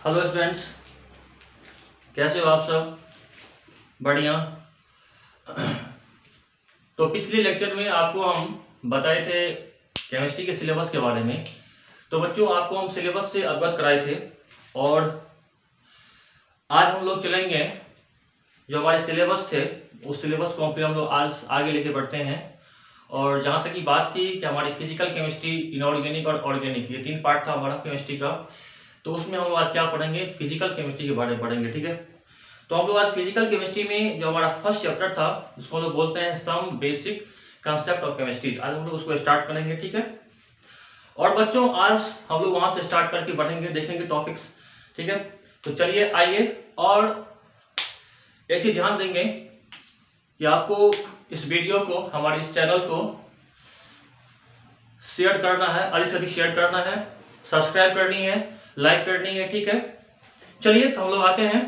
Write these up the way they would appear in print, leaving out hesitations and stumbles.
Hello students, कैसे हो आप सब? बढ़िया। तो पिछले लेक्चर में आपको हम बताए थे केमिस्ट्री के सिलेबस के बारे में। तो बच्चों, आपको हम सिलेबस से अवगत कराए थे और आज हम लोग चलेंगे जो हमारे सिलेबस थे उस सिलेबस को फिर हम लोग आज आगे लेके बढ़ते हैं। और जहाँ तक की बात थी कि हमारी फिजिकल केमिस्ट्री, इनऑर्गेनिक और ऑर्गेनिक, ये 3 पार्ट था हमारा केमिस्ट्री का। तो उसमें हम आज क्या पढ़ेंगे? फिजिकल केमिस्ट्री के बारे में पढ़ेंगे, ठीक है। तो हम लोग आज फिजिकल केमिस्ट्री में जो हमारा फर्स्ट चैप्टर था उसको हम लोग बोलते हैं some basic concept of chemistry. आज हम लोग उसको स्टार्ट करेंगे, ठीक है। और बच्चों, आज हम लोग वहां से स्टार्ट करके बढ़ेंगे, देखेंगे टॉपिक्स, ठीक है। तो चलिए आइए, और ऐसे ध्यान देंगे कि आपको इस वीडियो को, हमारे इस चैनल को शेयर करना है, अधिक से अधिक शेयर करना है, सब्सक्राइब करनी है, लाइक करनी है, ठीक है। चलिए तो हम लोग आते हैं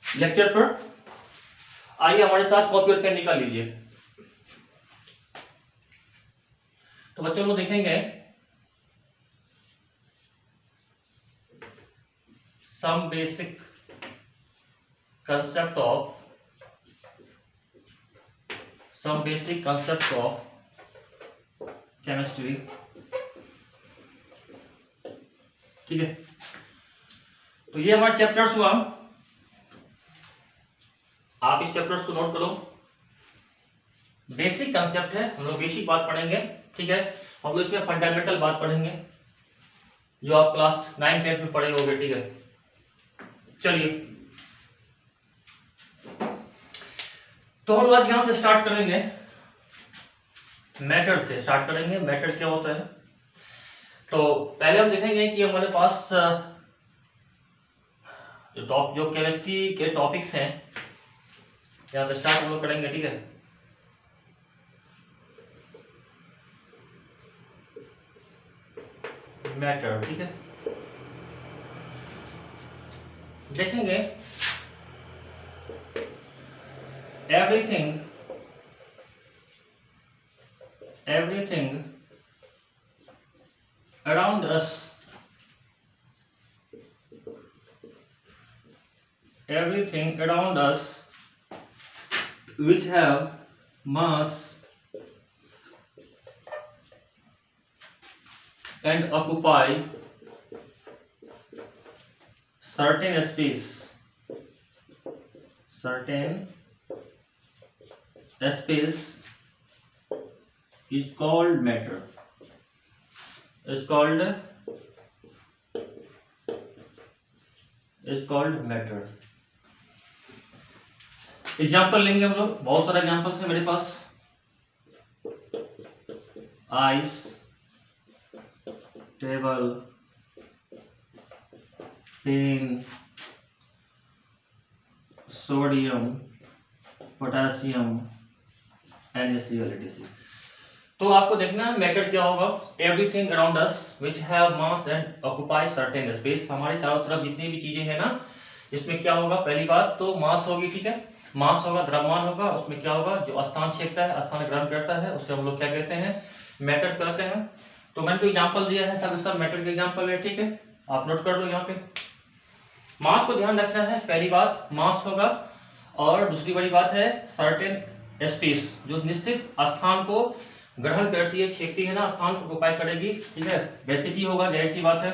लेक्चर पर। आइए हमारे साथ कॉपी और पेन निकाल लीजिए। तो बच्चों लोग देखेंगे some basic concept of chemistry, ठीक है। तो ये हमारे चैप्टर्स हुआ। आप इस चैप्टर्स को नोट करो। बेसिक कंसेप्ट है, हम लोग बेसिक बात पढ़ेंगे, ठीक है। हम लोग इसमें फंडामेंटल बात पढ़ेंगे जो आप क्लास 9 10 में पढ़े होंगे, ठीक है। चलिए, तो हम आज यहां से स्टार्ट करेंगे, मैटर से स्टार्ट करेंगे। मैटर क्या होता है? तो पहले हम देखेंगे कि हमारे पास जो केमिस्ट्री के टॉपिक्स हैं, यहाँ पे स्टार्ट हम लोग करेंगे, ठीक है। मैटर, ठीक है। देखेंगे everything around us, which have mass and occupy certain space is called matter, is called matter। Example लेंगे हम लोग, बहुत सारे एग्जाम्पल्स है मेरे पास। Ice, table, pen, sodium, potassium, NaCl, etc। तो आपको देखना है मैटर क्या होगा। Everything around us which have mass and occupy certain space. हमारे चारों तरफ जितनी भी चीजें हैं ना, इसमें क्या होगा? पहली बात तो मास होगी, ठीक है। मास होगा, द्रव्यमान होगा, उसमें क्या होगा? जो स्थान छेदता है, स्थान ग्रहण करता है, उससे हम लोग क्या कहते हैं? मैटर कहते हैं। तो मैंने तो एग्जाम्पल दिया है, सब मैटर के एग्जाम्पल है, ठीक है। आप नोट कर लो यहाँ पे। मास को ध्यान रखना है, पहली बात मास होगा, और दूसरी बड़ी बात है सर्टेन स्पेस, जो निश्चित स्थान को ग्रहण करती है, छेदती है ना, स्थान को ऑक्युपाई करेगी, ठीक है। डेंसिटी होगा, जाहिर सी बात है,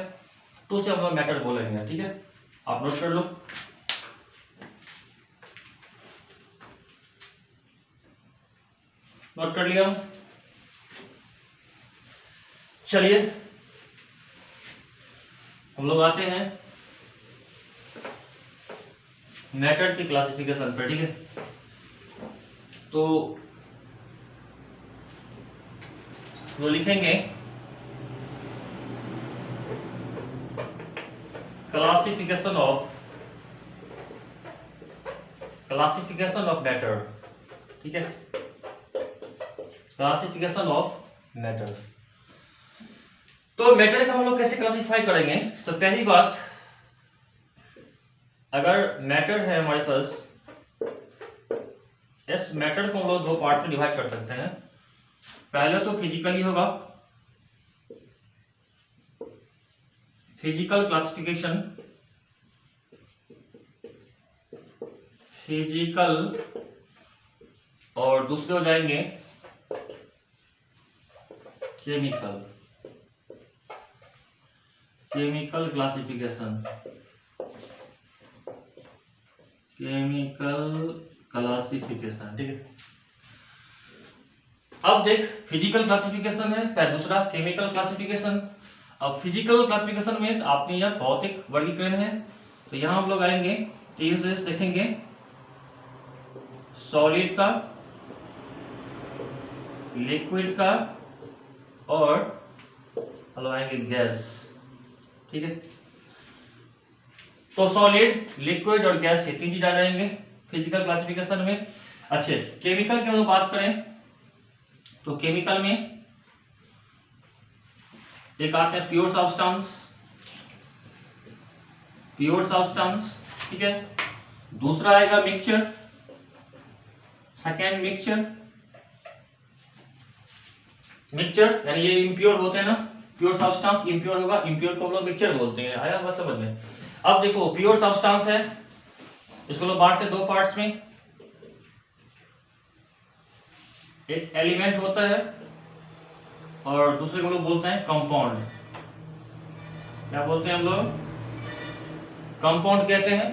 तो उसे हम लोग मैटर बोलेंगे, ठीक है। आप नोट कर लो। नोट कर लिया? चलिए हम लोग आते हैं मैटर की क्लासिफिकेशन पर, ठीक है। तो वो लिखेंगे क्लासिफिकेशन ऑफ मैटर, ठीक है। Classification of matter. तो मैटर का हम लोग कैसे क्लासिफाई करेंगे? तो पहली बात, अगर मैटर है हमारे पास, इस मैटर को हम लोग 2 पार्ट में डिवाइड कर सकते हैं। पहले तो फिजिकली होगा, फिजिकल क्लासिफिकेशन फिजिकल और दूसरे हो जाएंगे chemical. Chemical classification, chemical classification, ठीक है। अब देख, फिजिकल क्लासिफिकेशन है, फिर दूसरा केमिकल क्लासिफिकेशन। अब फिजिकल क्लासिफिकेशन में आपने यह भौतिक वर्गीकरण है, तो यहां हम लोग आएंगे तो ये देखेंगे सॉलिड का, लिक्विड का और हम लोग आएंगे गैस, ठीक है। तो सॉलिड, लिक्विड और गैस, ये तीन चीज आ जाएंगे फिजिकल क्लासिफिकेशन में। अच्छे, केमिकल की हम लोग बात करें तो केमिकल में एक आते हैं प्योर सब्सटेंस, प्योर सब्सटेंस, ठीक है। दूसरा आएगा मिक्सचर, सेकेंड मिक्सचर, मिक्सचर यानी ये इम्प्योर होते हैं ना, प्योर सब्सटेंस इम्प्योर होगा, इम्प्योर को हम लोग मिक्सचर बोलते हैं, आया बस समझ में। अब देखो प्योर सब्सटेंस है, इसको लोग बांटते हैं दो पार्ट्स में, एक एलिमेंट होता है और दूसरे को लोग बोलते हैं कंपाउंड। क्या बोलते हैं हम लोग? कंपाउंड कहते हैं।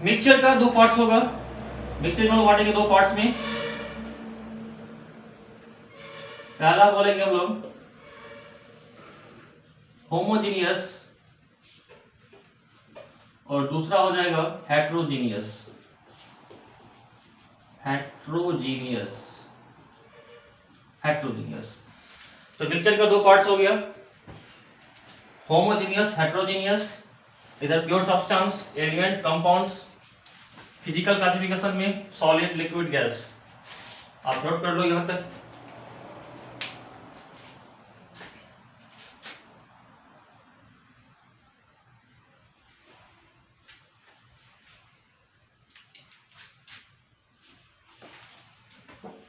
मिक्सचर का दो पार्ट्स होगा, मिक्सचर को बांटेंगे दो पार्ट्स में। पहला बोलेंगे हम लोग होमोजीनियस और दूसरा हो जाएगा हेट्रोजीनियस, हेट्रोजीनियस, हेट्रोजीनियस। तो मिक्सचर का दो पार्ट्स हो गया, होमोजीनियस, हेट्रोजीनियस। इधर pure substance, element, compounds. Physical classification में सॉलिड, लिक्विड, गैस। आप नोट कर लो यहां तक।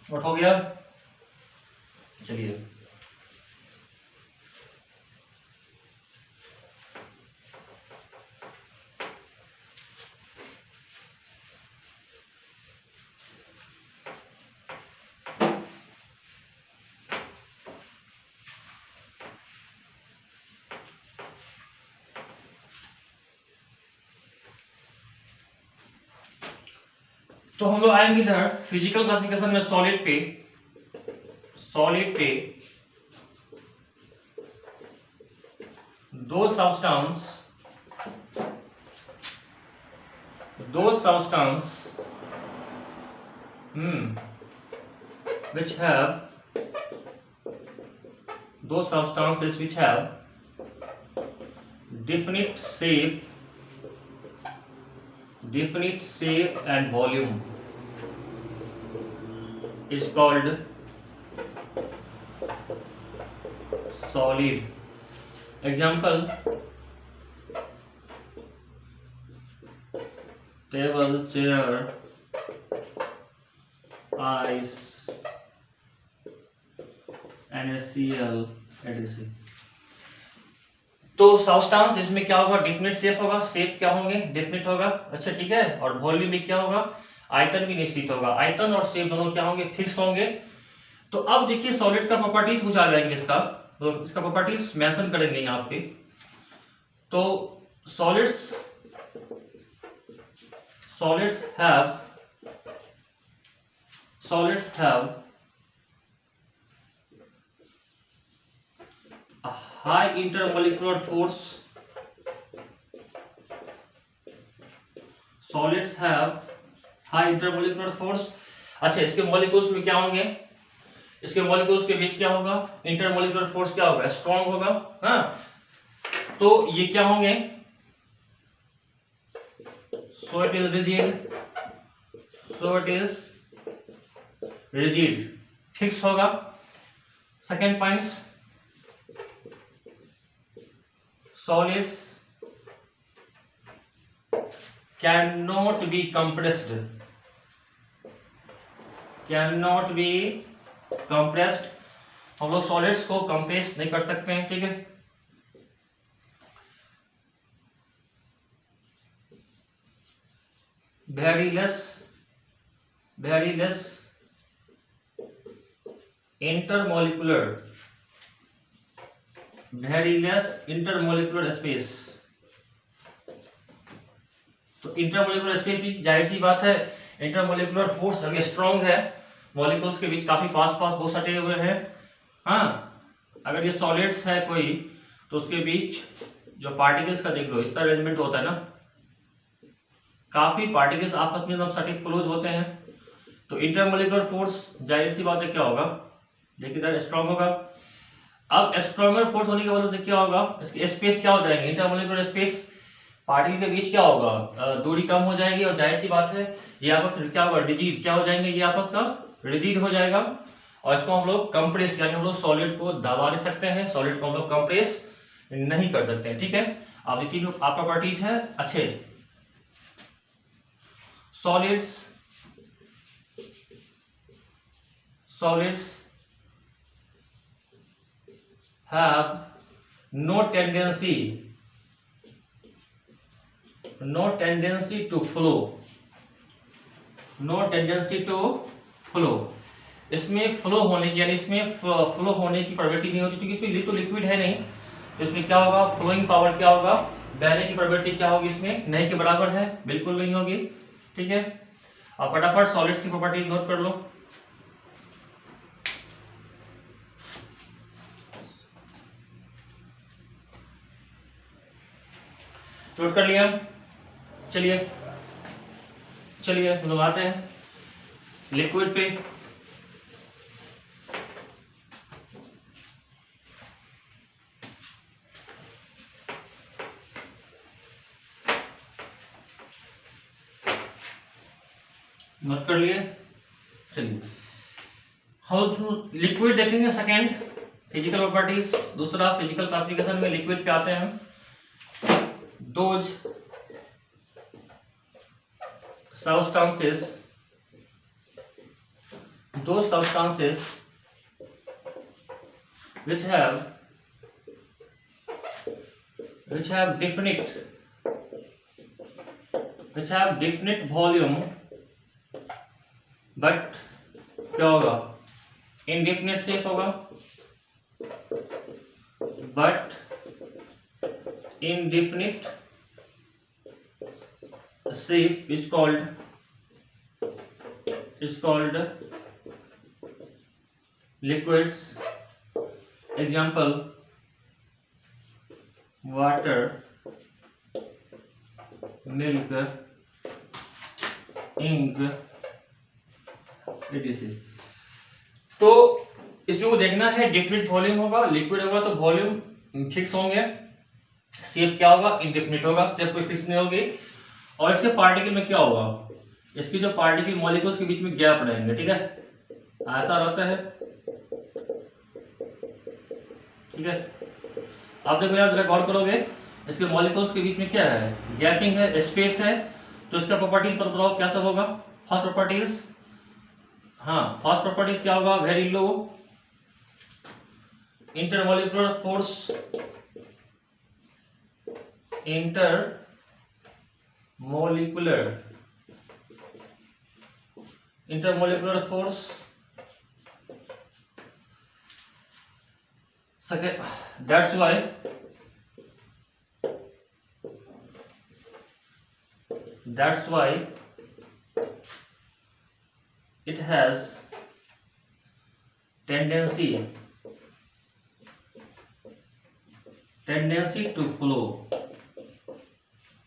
नोट हो गया? चलिए तो हम लोग आएंगे इधर फिजिकल क्लासिफिकेशन में सॉलिड पे। सॉलिड पे दो substance which have those substances which have definite shape and volume is called solid. Example: table, chair, ice, NaCl, etc. तो सब्सटेंस इसमें क्या होगा? डेफिनेट शेप होगा, शेप क्या होंगे? डेफिनेट होगा, अच्छा ठीक है। और वॉल्यूम भी क्या होगा? आयतन भी निश्चित होगा। आयतन और शेप दोनों क्या होंगे? फिक्स होंगे। तो अब देखिए सॉलिड का प्रॉपर्टीज कुछ आ जाएंगे, इसका तो इसका प्रॉपर्टीज मेंशन करेंगे यहाँ पे। तो solids have a high intermolecular force. Solids have high intermolecular force. अच्छा, इसके मॉलिक्यूल्स में क्या होंगे? इसके मॉलिक्यूल्स के बीच क्या होगा? इंटरमॉलिक्यूलर फोर्स क्या होगा? स्ट्रॉन्ग होगा। हाँ, तो ये क्या होंगे? So it is rigid, fix होगा। Second points, solids cannot be compressed, हम लोग सॉलिड्स को कंप्रेस नहीं कर सकते हैं, ठीक है। very less intermolecular space। तो इंटरमोलिकुलर स्पेस भी जाहिर सी बात है, इंटरमोलिकुलर फोर्स अभी स्ट्रॉन्ग है, मॉलिक्यूल्स के बीच काफी पास वो सटे हुए हैं। हाँ, अगर ये सॉलिड्स है कोई तो उसके बीच जो पार्टिकल्स का देख लो इस तरह अरेंजमेंट होता है ना, काफी पार्टिकल्स आपस में सब सटे क्लोज होते हैं। तो इंटरमोलिकुलर फोर्स जाहिर सी बात है क्या होगा, देखिए स्ट्रॉन्ग होगा। अब स्ट्रॉन्गर फोर्स होने की वजह से क्या होगा, इसके स्पेस क्या हो जाएंगे, इंटरमोलिकुलर स्पेस पार्टिकल के बीच क्या होगा, दूरी कम हो जाएगी और जाहिर सी बात है ये आपस क्या होगा, रिजिड क्या हो जाएंगे, ये आपस का रिजिड हो जाएगा। और इसको हम लोग कंप्रेस यानी हम लोग सॉलिड को दबा नहीं सकते हैं, सॉलिड को हम लोग कंप्रेस नहीं कर सकते हैं। ठीक है, अब देखिए जो आप प्रॉपर्टीज है अच्छे, solids have no tendency to flow, इसमें फ्लो होने की यानी इसमें फ्लो होने की प्रोबेबिलिटी नहीं होती, क्योंकि इसमें तो लिक्विड है नहीं। तो इसमें क्या होगा, फ्लोइंग पावर क्या होगा, बहने की प्रोबेबिलिटी क्या होगी, इसमें नहीं के बराबर है, बिल्कुल नहीं होगी। ठीक है, अब फटाफट सॉलिड्स की प्रॉपर्टीज नोट कर लो। नोट कर लिया, चलिए हम लोग आते हैं लिक्विड पे। नोट कर लिए, चलिए हम लिक्विड देखेंगे सेकेंड फिजिकल प्रॉपर्टीज, दूसरा फिजिकल क्लासिफिकेशन में लिक्विड पे आते हैं हम। Those substances which have definite volume but क्या होगा, indefinite shape होगा, but indefinite shape is called liquids। Example water, milk, ink, etc। तो इसमें वो देखना है डेफिनेट वॉल्यूम होगा, लिक्विड होगा तो वॉल्यूम फिक्स होंगे, शेप क्या होगा, इंडेफिनिट होगा, शेप कोई फिक्स नहीं होगी। और इसके पार्टिकल में क्या होगा, इसकी जो पार्टिकल मॉलिक्यूल्स के बीच में गैप रहेंगे। ठीक है, ऐसा रहता है। ठीक है, आप देखो यार जरा गौर करोगे, इसके मॉलिक्यूल्स के बीच में क्या है, गैपिंग है, स्पेस है। तो इसका प्रॉपर्टीज पर बताओ क्या सब होगा। फर्स्ट प्रॉपर्टीज, हाँ फर्स्ट प्रॉपर्टीज क्या होगा, very low intermolecular force, intermolecular force। Second, that's why it has tendency to flow।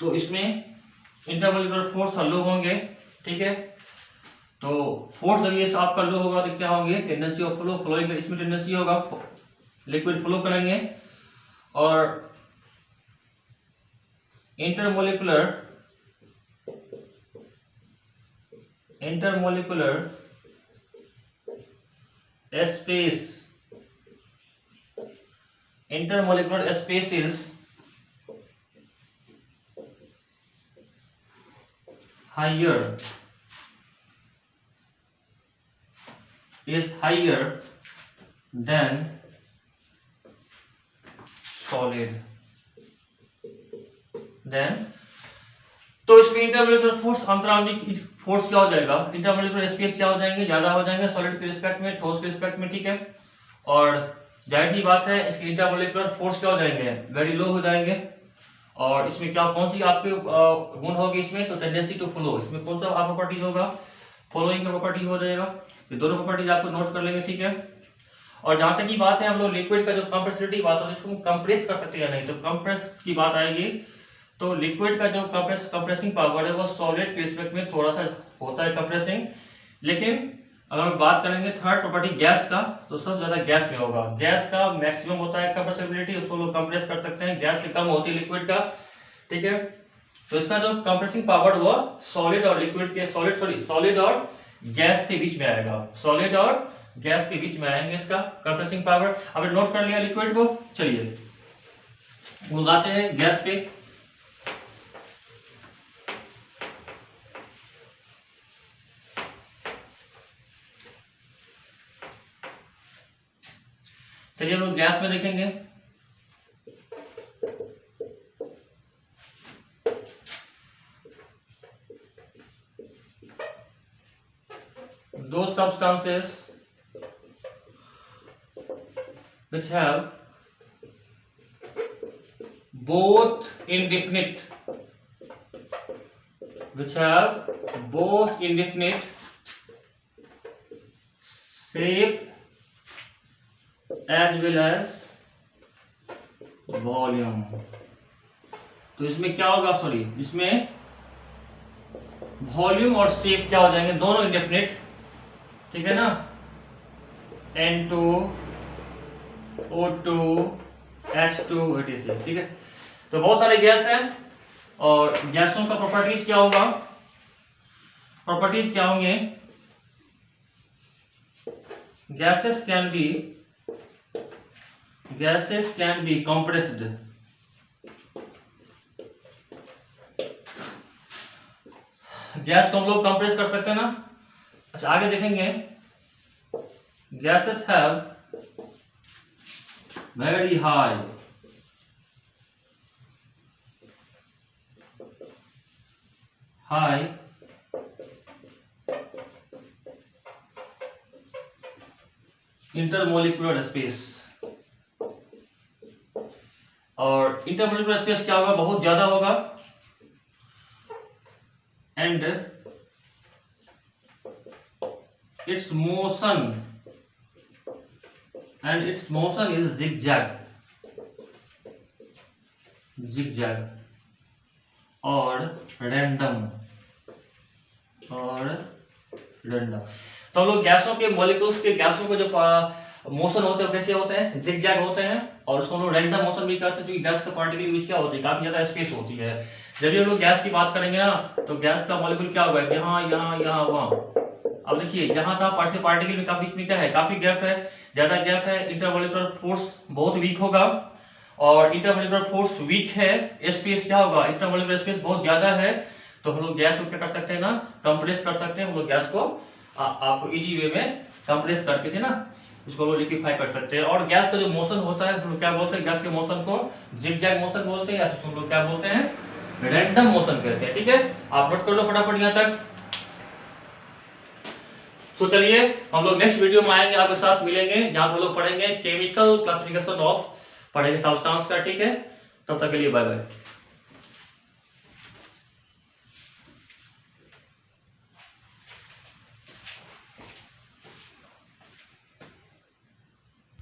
तो इसमें इंटरमोलिकुलर फोर्स लो होंगे। ठीक है, तो फोर्स जब ये आपका लो होगा तो क्या होंगे, टेंडेंसी ऑफ फ्लो, फ्लोइंग इसमें टेंडेंसी होगा, लिक्विड फ्लो करेंगे। और intermolecular space is higher than solid। तो इसमें इंटरमोलिकुलर फोर्स, अंतराणविक फोर्स क्या हो जाएगा, इंटरमोलिकुलर स्पेस क्या हो जाएंगे, ज्यादा हो जाएंगे सॉलिड के रिस्पेक्ट में, ठोस के रिस्पेक्ट में, ठीक है। और जाहिर सी बात है इसके इंटरमोलिकुलर फोर्स क्या हो जाएंगे, वेरी लो हो जाएंगे। और इसमें क्या, कौन सी आपके गुण होगी इसमें, तो टेंडेंसी टू फ्लो, इसमें कौन सा आप प्रॉपर्टीज होगा, फॉलोइंग का प्रॉपर्टी हो जाएगा। ये दोनों प्रॉपर्टीज आपको नोट कर लेंगे, ठीक है। और जहां तक की बात है हम लोग लिक्विड का जो कंप्रेसिबिलिटी बात होती है, इसको कंप्रेस कर सकते हैं या नहीं, तो कंप्रेस की बात आएगी तो लिक्विड का जो कंप्रेसिंग पावर है वो सॉलिड के रिस्पेक्ट में थोड़ा सा होता है कंप्रेसिंग। लेकिन अगर हम बात करेंगे थर्ड प्रॉपर्टी गैस का, तो सबसे ज्यादा गैस में होगा, गैस का मैक्सिमम होता है कंप्रेसिबिलिटी, उसको लोग कंप्रेस कर सकते हैं, गैस से कम होती है लिक्विड का, ठीक है। तो इसका जो कंप्रेसिंग पावर हुआ सॉलिड और लिक्विड के, सॉलिड और गैस के बीच में आएगा, सॉलिड और गैस के बीच में आएंगे इसका कंप्रेसिंग पावर। अब नोट कर लिया लिक्विड को, चलिए उगाते हैं गैस पे। चलिए हम लोग गैस में देखेंगे, दो substances which have both indefinite shape as well as volume। तो इसमें क्या होगा, सॉरी इसमें वॉल्यूम और शेप क्या हो जाएंगे, दोनों इंडेफिनिट, ठीक है ना, N2 O2 H2 etc, ठीक है। तो बहुत सारे गैस हैं और गैसों का प्रॉपर्टीज क्या होगा, प्रॉपर्टीज क्या होंगे, gases can be compressed, gas को हम लोग कंप्रेस कर सकते हैं ना। अच्छा आगे देखेंगे, gases have very high intermolecular space, और इंटरमोलिकुलर स्पेस क्या होगा, बहुत ज्यादा होगा, and its motion is zigzag और random। तो हम लोग गैसों के मॉलिक्यूल्स के, गैसों के जो मोशन होते हैं कैसे होते हैं, जिगजैग होते हैं, और उसको हम लोग रैंडम मोशन भी करते हैं, क्योंकि गैस का पार्टिकल के बीच क्या होती है, काफी ज्यादा स्पेस होती है। जब भी हम लोग गैस की बात करेंगे ना, तो गैस का मॉलिक्यूल क्या होगा, यहाँ वहाँ। अब देखिए जहां था पार्टिकल में काफी इसमें क्या है, काफी गैप है, ज्यादा गैप है, इंटरमोलिकुलर फोर्स बहुत वीक होगा, और इंटरमोलिकुलर फोर्स वीक है, स्पेस क्या होगा, इंटरमोलिकुलर स्पेस बहुत ज्यादा है, तो हम लोग गैस को क्या कर सकते हैं ना, कंप्रेस कर सकते हैं। हम लोग गैस को आपको इजी वे में कंप्रेस करके थे ना, उसको लोग लिक्विफाई कर सकते हैं। और गैस का जो मोशन होता है हम लोग क्या बोलते हैं, गैस के मोशन को जिगजैग मोशन बोलते हैं, या तो हम लोग क्या बोलते हैं, रैंडम मोशन कहते हैं, ठीक है। आप नोट कर लो फटाफट यहाँ तक। तो चलिए हम लोग नेक्स्ट वीडियो में आएंगे, आपके साथ मिलेंगे, जहां हम लोग पढ़ेंगे केमिकल क्लासिफिकेशन ऑफ, पढ़ेंगे सब्सटेंस का, ठीक है। तब तक के लिए बाय बाय।